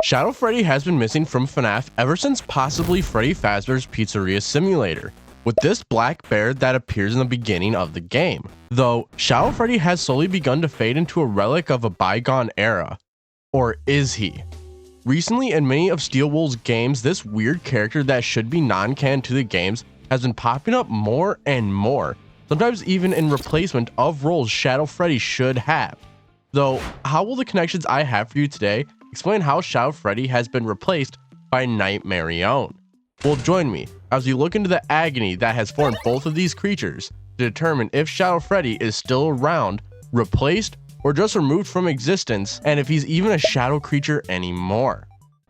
Shadow Freddy has been missing from FNAF ever since possibly Freddy Fazbear's Pizzeria Simulator, with this black bear that appears in the beginning of the game. Though, Shadow Freddy has slowly begun to fade into a relic of a bygone era. Or is he? Recently, in many of Steelwool's games, this weird character that should be non-canon to the games has been popping up more and more, sometimes even in replacement of roles Shadow Freddy should have. Though, how will the connections I have for you today explain how Shadow Freddy has been replaced by Nightmarionne? Well, join me as we look into the agony that has formed both of these creatures to determine if Shadow Freddy is still around, replaced, or just removed from existence, and if he's even a shadow creature anymore.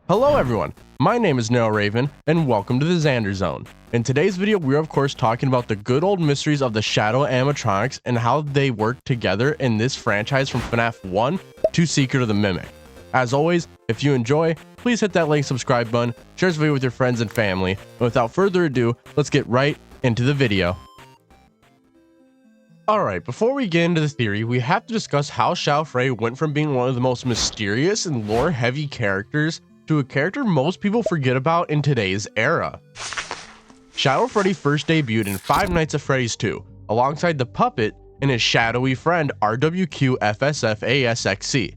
Hello everyone, my name is Noah Raven, and welcome to the Xander Zone. In today's video, we're of course talking about the good old mysteries of the Shadow Animatronics and how they work together in this franchise from FNAF 1 to Secret of the Mimic. As always, if you enjoy, please hit that like subscribe button, share this video with your friends and family, and without further ado, let's get right into the video. Alright, before we get into the theory, we have to discuss how Shadow Freddy went from being one of the most mysterious and lore-heavy characters to a character most people forget about in today's era. Shadow Freddy first debuted in Five Nights at Freddy's 2, alongside the puppet and his shadowy friend RWQ-FSFASXC.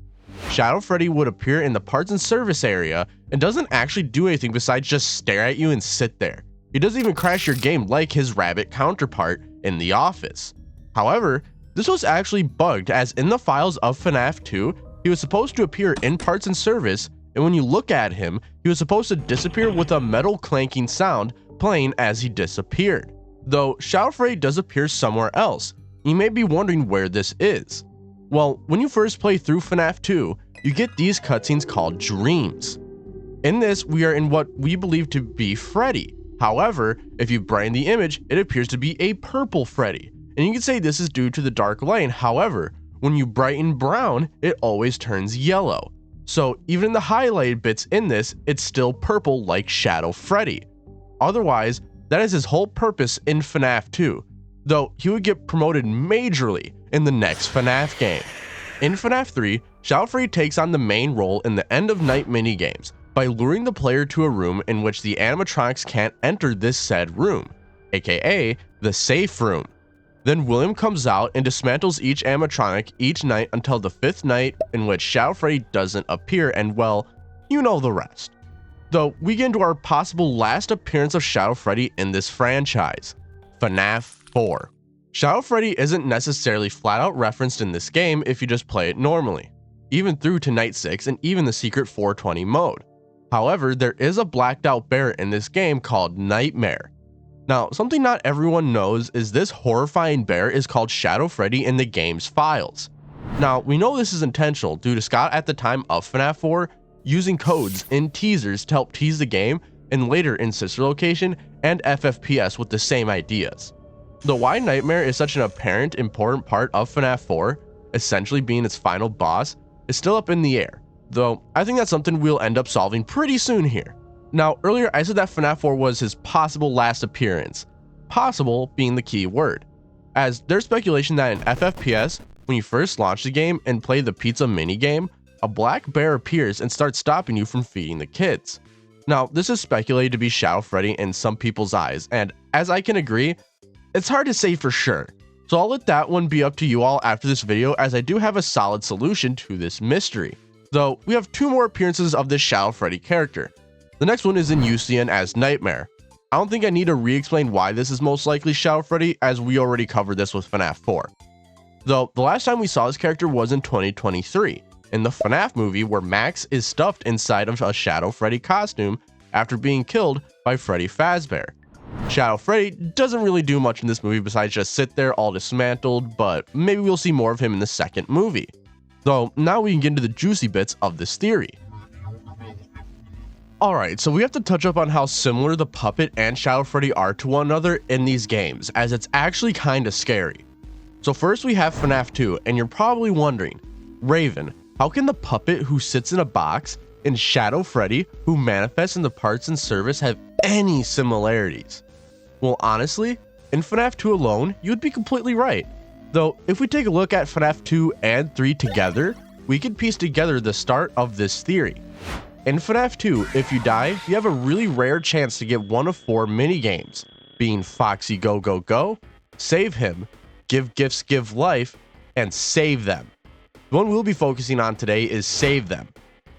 Shadow Freddy would appear in the parts and service area and doesn't actually do anything besides just stare at you and sit there. He doesn't even crash your game like his rabbit counterpart in The Office. However, this was actually bugged, as in the files of FNAF 2, he was supposed to appear in parts and service, and when you look at him, he was supposed to disappear with a metal clanking sound playing as he disappeared. Though Shadow Freddy does appear somewhere else, you may be wondering where this is. Well, when you first play through FNAF 2, you get these cutscenes called dreams. In this, we are in what we believe to be Freddy. However, if you brighten the image, it appears to be a purple Freddy. And you can say this is due to the dark light. However, when you brighten brown, it always turns yellow. So even in the highlighted bits in this, it's still purple like Shadow Freddy. Otherwise, that is his whole purpose in FNAF 2, though he would get promoted majorly in the next FNAF game. In FNAF 3, Shadow Freddy takes on the main role in the end of night minigames by luring the player to a room in which the animatronics can't enter this said room, aka the safe room. Then William comes out and dismantles each animatronic each night until the 5th night, in which Shadow Freddy doesn't appear, and well, you know the rest. Though we get into our possible last appearance of Shadow Freddy in this franchise, FNAF 4. Shadow Freddy isn't necessarily flat out referenced in this game if you just play it normally, even through to Night 6 and even the secret 420 mode. However, there is a blacked out bear in this game called Nightmare. Now, something not everyone knows is this horrifying bear is called Shadow Freddy in the game's files. Now, we know this is intentional due to Scott at the time of FNAF 4 using codes in teasers to help tease the game, and later in Sister Location and FFPS with the same ideas. Though why Nightmare is such an apparent important part of FNAF 4, essentially being its final boss, is still up in the air, though I think that's something we'll end up solving pretty soon here. Now, earlier I said that FNAF 4 was his possible last appearance, possible being the key word, as there's speculation that in FFPS, when you first launch the game and play the pizza minigame, a black bear appears and starts stopping you from feeding the kids. Now, this is speculated to be Shadow Freddy in some people's eyes, and as I can agree, it's hard to say for sure. So I'll let that one be up to you all after this video, as I do have a solid solution to this mystery. Though, we have 2 more appearances of this Shadow Freddy character. The next one is in UCN as Nightmare. I don't think I need to re-explain why this is most likely Shadow Freddy, as we already covered this with FNAF 4. Though, the last time we saw this character was in 2023. In the FNAF movie where Max is stuffed inside of a Shadow Freddy costume after being killed by Freddy Fazbear. Shadow Freddy doesn't really do much in this movie besides just sit there all dismantled, but maybe we'll see more of him in the second movie. Though now we can get into the juicy bits of this theory. Alright, so we have to touch up on how similar the puppet and Shadow Freddy are to one another in these games, as it's actually kinda scary. So first we have FNAF 2, and you're probably wondering, Raven, how can the puppet who sits in a box and Shadow Freddy who manifests in the parts and service have any similarities? Well, honestly, in FNAF 2 alone, you'd be completely right. Though, if we take a look at FNAF 2 and 3 together, we can piece together the start of this theory. In FNAF 2, if you die, you have a really rare chance to get one of 4 minigames, being Foxy Go Go Go, Save Him, Give Gifts Give Life, and Save Them. The one we'll be focusing on today is Save Them.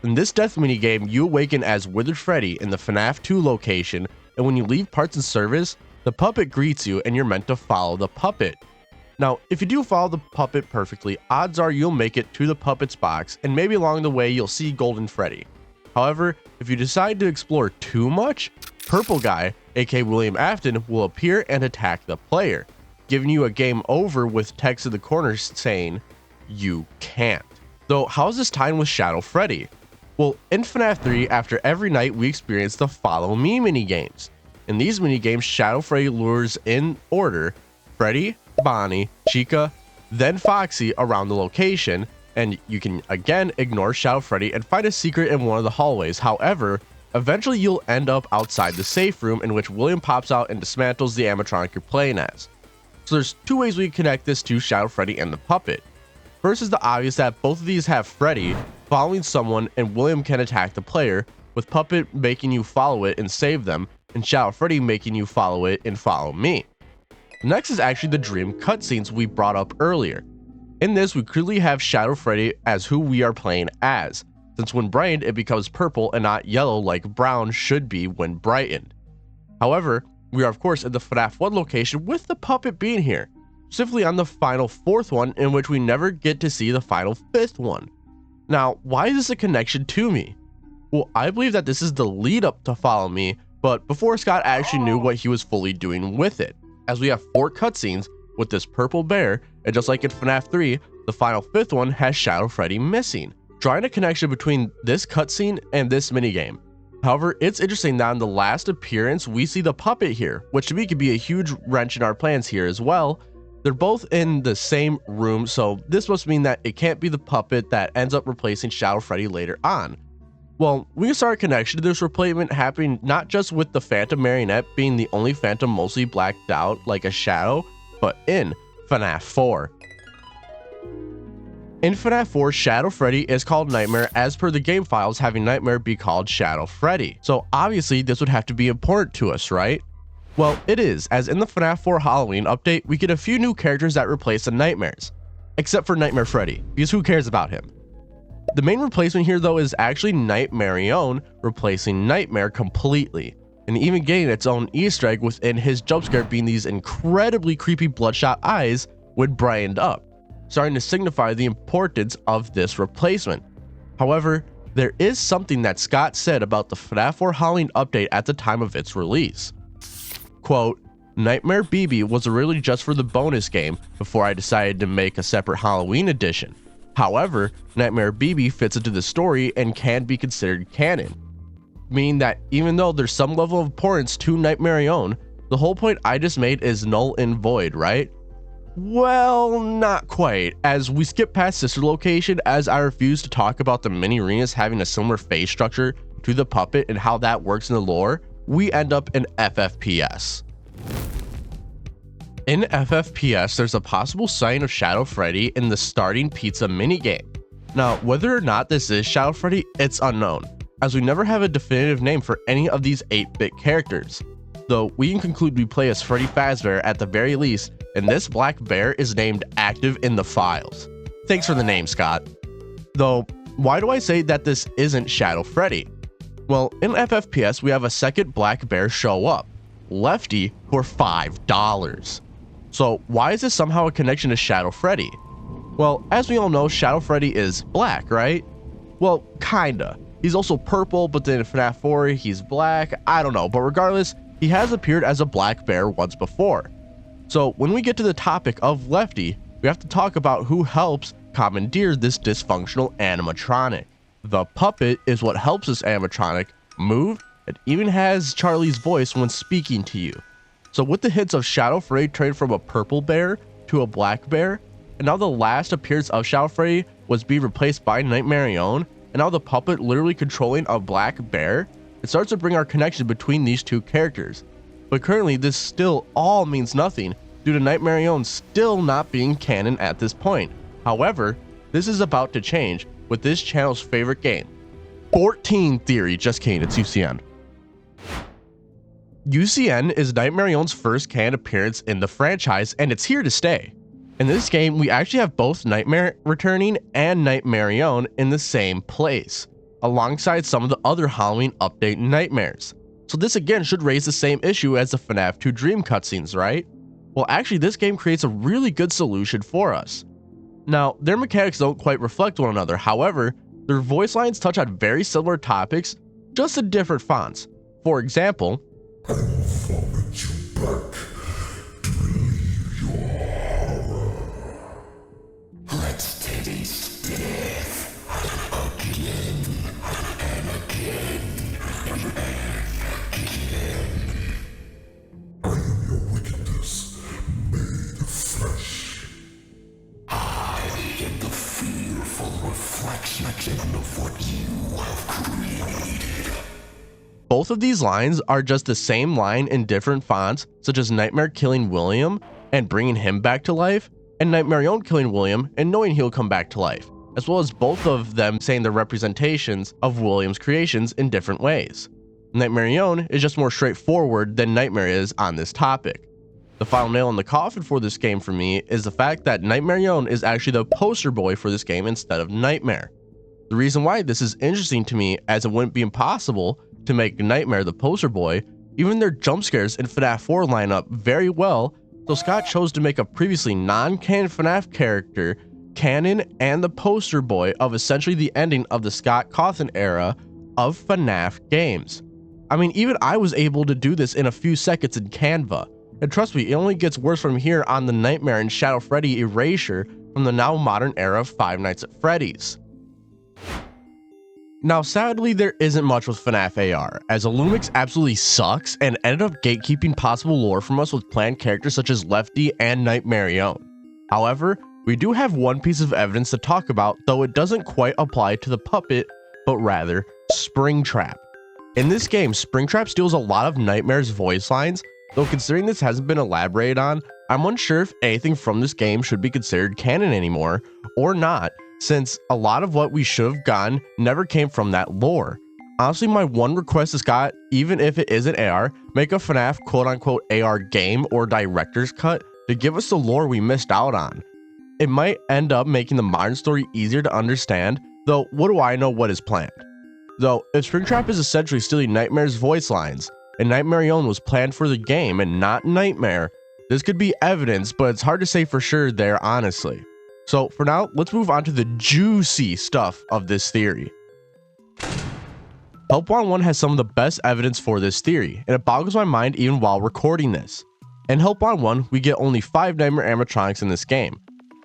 In this death minigame, you awaken as Withered Freddy in the FNAF 2 location, and when you leave parts and service, the puppet greets you and you're meant to follow the puppet. Now, if you do follow the puppet perfectly, odds are you'll make it to the puppet's box, and maybe along the way you'll see Golden Freddy. However, if you decide to explore too much, Purple Guy, aka William Afton, will appear and attack the player, giving you a game over with text in the corner saying, "You can't." Though, how is this tying with Shadow Freddy? Well, in FNAF 3, after every night we experience the Follow Me minigames. In these minigames, Shadow Freddy lures in order Freddy, Bonnie, Chica, then Foxy around the location, and you can again ignore Shadow Freddy and find a secret in one of the hallways. However, eventually you'll end up outside the safe room in which William pops out and dismantles the animatronic you're playing as. So there's 2 ways we can connect this to Shadow Freddy and the puppet. First is the obvious that both of these have Freddy following someone and William can attack the player, with Puppet making you follow it and save them, and Shadow Freddy making you follow it and follow me. Next is actually the dream cutscenes we brought up earlier. In this, we clearly have Shadow Freddy as who we are playing as, since when brightened it becomes purple and not yellow like brown should be when brightened. However, we are of course in the FNAF 1 location with the puppet being here, specifically on the final 4th one, in which we never get to see the final 5th one. Now, why is this a connection to me? Well, I believe that this is the lead up to Follow Me, but before Scott actually knew what he was fully doing with it, as we have 4 cutscenes with this purple bear, and just like in FNAF 3, the final 5th one has Shadow Freddy missing, drawing a connection between this cutscene and this minigame. However, it's interesting that in the last appearance we see the puppet here, which to me could be a huge wrench in our plans here as well. They're both in the same room, so this must mean that it can't be the puppet that ends up replacing Shadow Freddy later on. Well, we can start a connection to this replacement happening not just with the Phantom Marionette being the only Phantom mostly blacked out like a shadow, but in FNAF 4. In FNAF 4, Shadow Freddy is called Nightmare as per the game files, having Nightmare be called Shadow Freddy. So obviously this would have to be important to us, right? Well, it is, as in the FNAF 4 Halloween update, we get a few new characters that replace the Nightmares. Except for Nightmare Freddy, because who cares about him? The main replacement here though is actually Nightmarionne replacing Nightmare completely, and even getting its own Easter egg within his jumpscare being these incredibly creepy bloodshot eyes when brightened up, starting to signify the importance of this replacement. However, there is something that Scott said about the FNAF 4 Halloween update at the time of its release. Quote, "Nightmare BB was originally just for the bonus game before I decided to make a separate Halloween edition. However, Nightmare BB fits into the story and can be considered canon. Meaning that even though there's some level of importance to Nightmarionne, the whole point I just made is null and void, right?" Well, not quite, as we skip past Sister Location as I refuse to talk about the mini arenas having a similar phase structure to the puppet and how that works in the lore. We end up in FFPS. In FFPS, there's a possible sighting of Shadow Freddy in the starting pizza minigame. Now, whether or not this is Shadow Freddy, it's unknown, as we never have a definitive name for any of these 8-bit characters. Though we can conclude we play as Freddy Fazbear at the very least, and this black bear is named Active in the files. Thanks for the name, Scott. Though, why do I say that this isn't Shadow Freddy? Well, in FFPS, we have a second black bear show up, Lefty, for $5. So why is this somehow a connection to Shadow Freddy? Well, as we all know, Shadow Freddy is black, right? Well, kinda. He's also purple, but then in FNAF 4, he's black. I don't know, but regardless, he has appeared as a black bear once before. So when we get to the topic of Lefty, we have to talk about who helps commandeer this dysfunctional animatronic. The puppet is what helps this animatronic move. It even has Charlie's voice when speaking to you. So with the hints of Shadow Freddy turning from a purple bear to a black bear, and now the last appearance of Shadow Freddy was being replaced by Nightmarionne, and now the puppet literally controlling a black bear, it starts to bring our connection between these two characters. But currently this still all means nothing due to Nightmarionne still not being canon at this point. However, this is about to change with this channel's favorite game, 14 theory. Just kidding, it's UCN. UCN is Nightmarionne's first canned appearance in the franchise, and it's here to stay. In this game, we actually have both Nightmare returning and Nightmarionne in the same place, alongside some of the other Halloween update nightmares. So this again should raise the same issue as the FNAF 2 Dream cutscenes, right? Well, actually this game creates a really good solution for us. Now, their mechanics don't quite reflect one another, however, their voice lines touch on very similar topics, just in different fonts. For example, I will vomit you back to relieve your horror. Let's taste death again and again and again. I am your wickedness made of flesh. I am the fearful reflection of what you have created. Both of these lines are just the same line in different fonts, such as Nightmare killing William and bringing him back to life, and Nightmarionne killing William and knowing he'll come back to life, as well as both of them saying the representations of William's creations in different ways. Nightmarionne is just more straightforward than Nightmare is on this topic. The final nail in the coffin for this game for me is the fact that Nightmarionne is actually the poster boy for this game instead of Nightmare. The reason why this is interesting to me, as it wouldn't be impossible to make Nightmare the poster boy, even their jump scares in FNAF 4 line up very well, so Scott chose to make a previously non-canon FNAF character canon and the poster boy of essentially the ending of the Scott Cawthon era of FNAF games. I mean, even I was able to do this in a few seconds in Canva, and trust me, it only gets worse from here on the Nightmare and Shadow Freddy erasure from the now modern era of Five Nights at Freddy's. Now, sadly, there isn't much with FNAF AR, as Illumix absolutely sucks and ended up gatekeeping possible lore from us with planned characters such as Lefty and Nightmarionne. However, we do have one piece of evidence to talk about, though it doesn't quite apply to the puppet, but rather Springtrap. In this game, Springtrap steals a lot of Nightmare's voice lines, though considering this hasn't been elaborated on, I'm unsure if anything from this game should be considered canon anymore, or not, since a lot of what we should have gotten never came from that lore. Honestly, my one request is, Scott, even if it isn't AR, make a FNAF quote-unquote AR game or director's cut to give us the lore we missed out on. It might end up making the modern story easier to understand, though what do I know what is planned? Though, if Springtrap is essentially stealing Nightmare's voice lines, and Nightmarionne was planned for the game and not Nightmare, this could be evidence, but it's hard to say for sure there, honestly. So for now, let's move on to the juicy stuff of this theory. Help Wanted 1 has some of the best evidence for this theory, and it boggles my mind even while recording this. In Help Wanted 1, we get only 5 Nightmare animatronics in this game.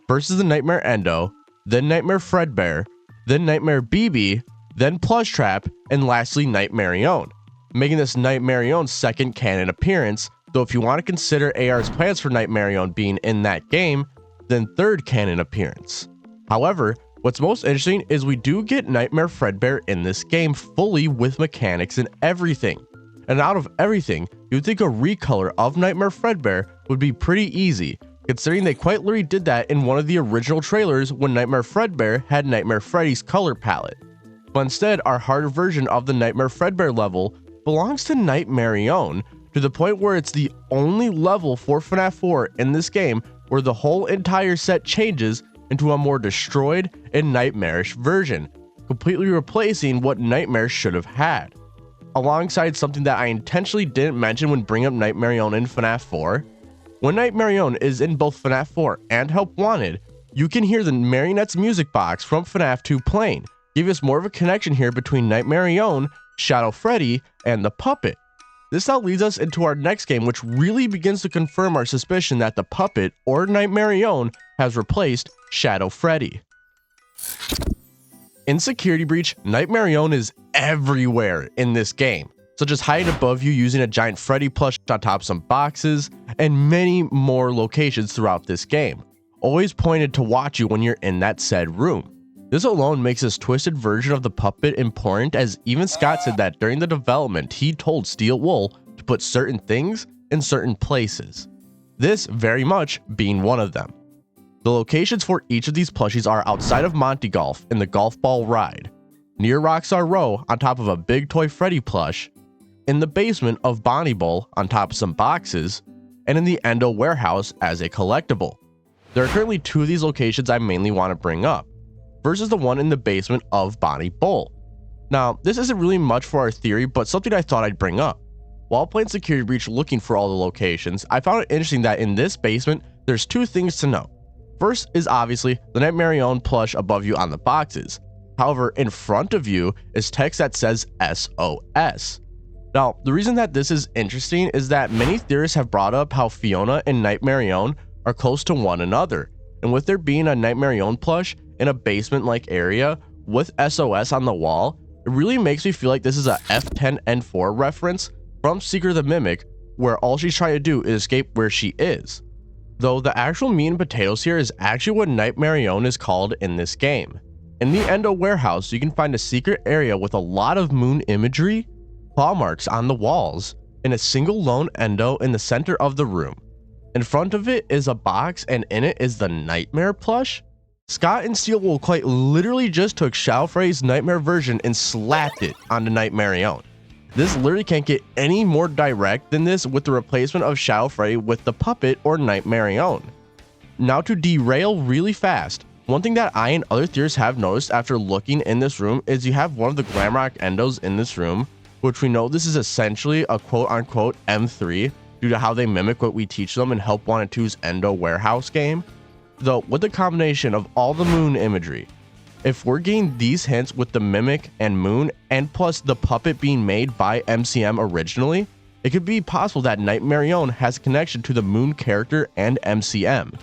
First is the Nightmare Endo, then Nightmare Fredbear, then Nightmare BB, then Plushtrap, and lastly Nightmarionne, making this Nightmarionne's second canon appearance, though if you want to consider AR's plans for Nightmarionne being in that game, then third canon appearance. However, what's most interesting is we do get Nightmare Fredbear in this game fully with mechanics and everything. And out of everything, you'd think a recolor of Nightmare Fredbear would be pretty easy, considering they quite literally did that in one of the original trailers when Nightmare Fredbear had Nightmare Freddy's color palette. But instead, our harder version of the Nightmare Fredbear level belongs to Nightmarionne, to the point where it's the only level for FNAF 4 in this game where the whole entire set changes into a more destroyed and nightmarish version, completely replacing what Nightmare should have had. Alongside something that I intentionally didn't mention when bringing up Nightmarionne in FNAF 4, when Nightmarionne is in both FNAF 4 and Help Wanted, you can hear the Marionette's music box from FNAF 2 playing, giving us more of a connection here between Nightmarionne, Shadow Freddy, and the puppet. This now leads us into our next game, which really begins to confirm our suspicion that the puppet, or Nightmarionne, has replaced Shadow Freddy. In Security Breach, Nightmarionne is everywhere in this game, such as hiding above you using a giant Freddy plush on top of some boxes, and many more locations throughout this game, always pointed to watch you when you're in that said room. This alone makes this twisted version of the puppet important, as even Scott said that during the development he told Steel Wool to put certain things in certain places, this very much being one of them. The locations for each of these plushies are outside of Monty Golf in the golf ball ride. near Rockstar Row on top of a big toy Freddy plush, in the basement of Bonnie Bowl on top of some boxes, and in the Endo warehouse as a collectible. There are currently 2 of these locations I mainly want to bring up. First is the one in the basement of Bonnie Bowl. Now, this isn't really much for our theory, but something I thought I'd bring up. While playing Security Breach looking for all the locations, I found it interesting that in this basement, there's 2 things to note. First is obviously the Nightmarionne plush above you on the boxes. However, in front of you is text that says SOS. Now, the reason that this is interesting is that many theorists have brought up how Fiona and Nightmarionne are close to one another, and with there being a Nightmarionne plush in a basement-like area with SOS on the wall, it really makes me feel like this is a F10N4 reference from Secret of the Mimic, where all she's trying to do is escape where she is. Though the actual meat and potatoes here is actually what Nightmarionne is called in this game. In the Endo warehouse, you can find a secret area with a lot of moon imagery, claw marks on the walls, and a single lone Endo in the center of the room. In front of it is a box, and in it is the Nightmare plush. Scott and Steel will quite literally just took Shadow Freddy's Nightmare version and slapped it onto Nightmarionne. This literally can't get any more direct than this with the replacement of Shadow Freddy with the puppet or Nightmarionne. Now to derail really fast, one thing that I and other theorists have noticed after looking in this room is you have one of the Glamrock Endos in this room, which we know this is essentially a quote-unquote M3 due to how they mimic what we teach them in Help Wanted 2's Endo Warehouse game. Though with the combination of all the moon imagery, if we're getting these hints with the Mimic and Moon, and plus the puppet being made by MCM originally, it could be possible that Nightmarionne has a connection to the Moon character and MCM.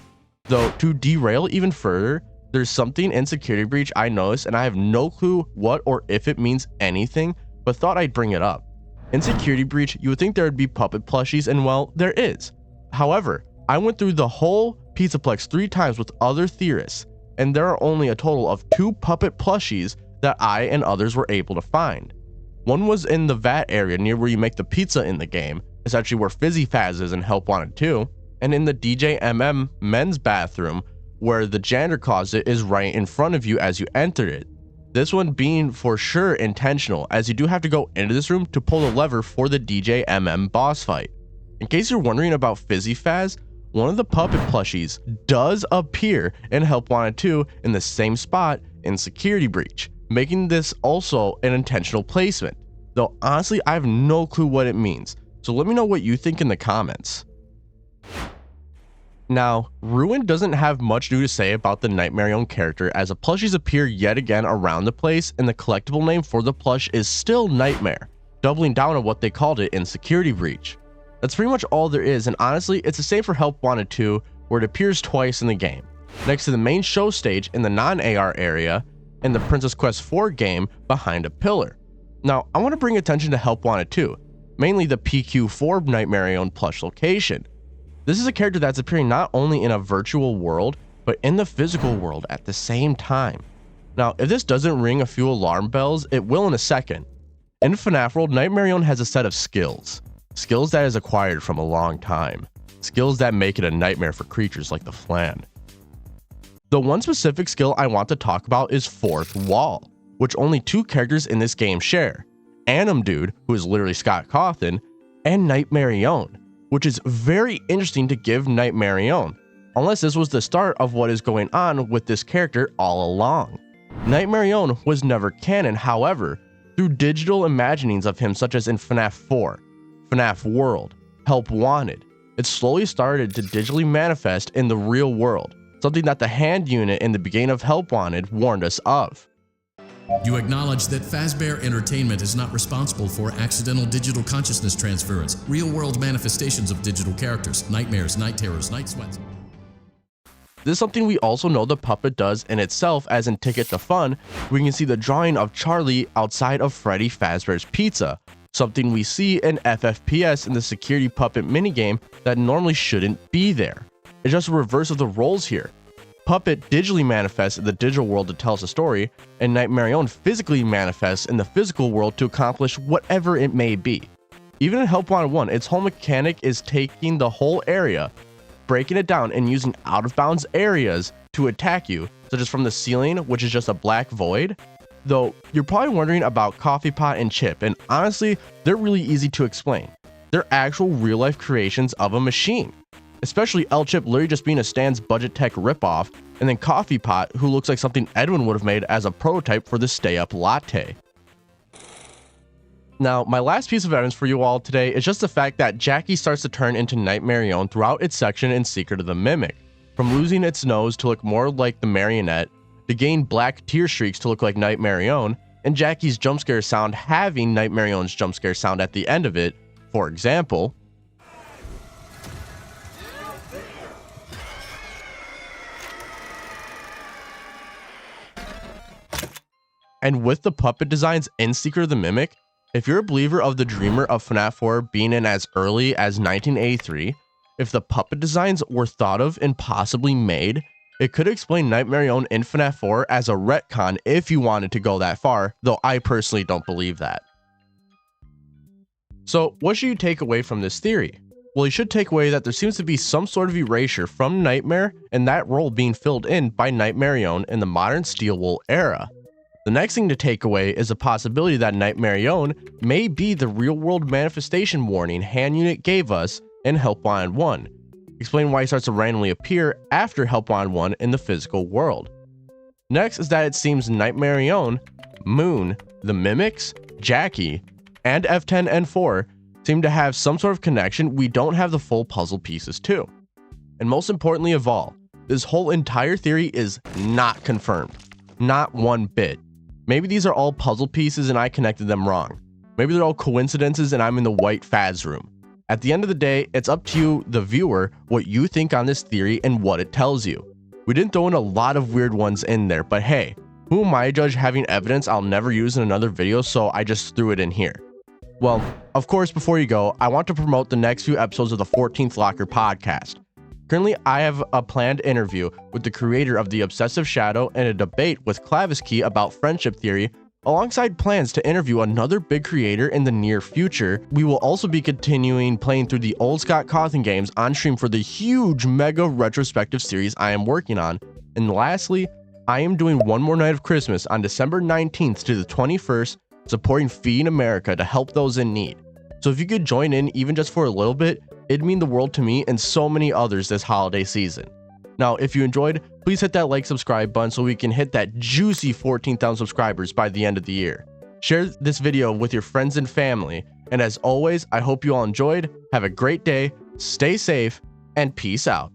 Though, to derail even further, there's something in Security Breach I noticed and I have no clue what or if it means anything, but thought I'd bring it up. In Security Breach, you would think there would be puppet plushies, and well, there is. However, I went through the whole Pizzaplex 3 times with other theorists, and there are only a total of 2 puppet plushies that I and others were able to find. One was in the vat area near where you make the pizza in the game, essentially where Fizzy Faz is in Help Wanted 2, and in the DJMM men's bathroom, where the janitor closet is right in front of you as you enter it. This one being for sure intentional, as you do have to go into this room to pull the lever for the DJMM boss fight. In case you're wondering about Fizzy Faz, one of the puppet plushies does appear in Help Wanted 2 in the same spot in Security Breach, making this also an intentional placement. Though honestly, I have no clue what it means, so let me know what you think in the comments. Now, Ruin doesn't have much new to say about the Nightmarionne character, as the plushies appear yet again around the place, and the collectible name for the plush is still Nightmare, doubling down on what they called it in Security Breach. That's pretty much all there is, and honestly, it's the same for Help Wanted 2, where it appears twice in the game, next to the main show stage in the non-AR area, and the Princess Quest 4 game behind a pillar. Now, I want to bring attention to Help Wanted 2, mainly the PQ4 Nightmarionne plush location. This is a character that's appearing not only in a virtual world, but in the physical world at the same time. Now, if this doesn't ring a few alarm bells, it will in a second. In FNAF World, Nightmarionne has a set of skills. Skills that is acquired from a long time. Skills that make it a nightmare for creatures like the Flan. The one specific skill I want to talk about is Fourth Wall, which only 2 characters in this game share. Anim Dude, who is literally Scott Cawthon, and Nightmarionne, which is very interesting to give Nightmarionne, unless this was the start of what is going on with this character all along. Nightmarionne was never canon, however, through digital imaginings of him such as in FNAF 4, FNAF World, Help Wanted, it slowly started to digitally manifest in the real world, something that the hand unit in the beginning of Help Wanted warned us of. You acknowledge that Fazbear Entertainment is not responsible for accidental digital consciousness transference, real-world manifestations of digital characters, nightmares, night terrors, night sweats. This is something we also know the puppet does in itself, as in Ticket to Fun, we can see the drawing of Charlie outside of Freddy Fazbear's Pizza, something we see in FFPS in the security puppet minigame that normally shouldn't be there. It's just a reverse of the roles here. Puppet digitally manifests in the digital world to tell us a story, and Nightmarionne physically manifests in the physical world to accomplish whatever it may be. Even in Help Wanted 1, its whole mechanic is taking the whole area, breaking it down, and using out-of-bounds areas to attack you, such as from the ceiling, which is just a black void. Though you're probably wondering about Coffee Pot and Chip, and honestly, they're really easy to explain. They're actual real-life creations of a machine. Especially L-Chip literally just being a Stan's budget tech ripoff, and then Coffee Pot, who looks like something Edwin would have made as a prototype for the Stay Up Latte. Now, my last piece of evidence for you all today is just the fact that Jackie starts to turn into Nightmarionne throughout its section in Secret of the Mimic, from losing its nose to look more like the marionette, to gain black tear streaks to look like Nightmarionne, and Jackie's jump scare sound having Nightmarionne's jump scare sound at the end of it. For example, and with the puppet designs in Secret of the Mimic, if you're a believer of the Dreamer of FNAF 4 being in as early as 1983, if the puppet designs were thought of and possibly made, it could explain Nightmarionne in FNAF 4 as a retcon if you wanted to go that far, though I personally don't believe that. So what should you take away from this theory? Well, you should take away that there seems to be some sort of erasure from Nightmare and that role being filled in by Nightmarionne in the modern Steel Wool era. The next thing to take away is the possibility that Nightmarionne may be the real-world manifestation warning Hand Unit gave us in Help Wanted 1. Explain why he starts to randomly appear after Help Wanted 1 in the physical world. Next is that it seems Nightmarionne, Moon, the Mimics, Jackie, and F10 and 4 seem to have some sort of connection we don't have the full puzzle pieces to. And most importantly of all, this whole entire theory is not confirmed. Not one bit. Maybe these are all puzzle pieces and I connected them wrong. Maybe they're all coincidences and I'm in the white Faz room. At the end of the day, it's up to you, the viewer, what you think on this theory and what it tells you. We didn't throw in a lot of weird ones in there, but hey, who am I to judge having evidence I'll never use in another video, so I just threw it in here. Well, of course, before you go, I want to promote the next few episodes of the 14th Locker podcast. Currently, I have a planned interview with the creator of the Obsessive Shadow and a debate with Clavis Key about friendship theory, alongside plans to interview another big creator in the near future. We will also be continuing playing through the old Scott Cawthon games on stream for the huge mega retrospective series I am working on. And lastly, I am doing One More Night of Christmas on December 19th to the 21st, supporting Feeding America to help those in need. So if you could join in even just for a little bit, it'd mean the world to me and so many others this holiday season. Now, if you enjoyed, please hit that like, subscribe button so we can hit that juicy 14,000 subscribers by the end of the year. Share this video with your friends and family. And as always, I hope you all enjoyed. Have a great day, stay safe, and peace out.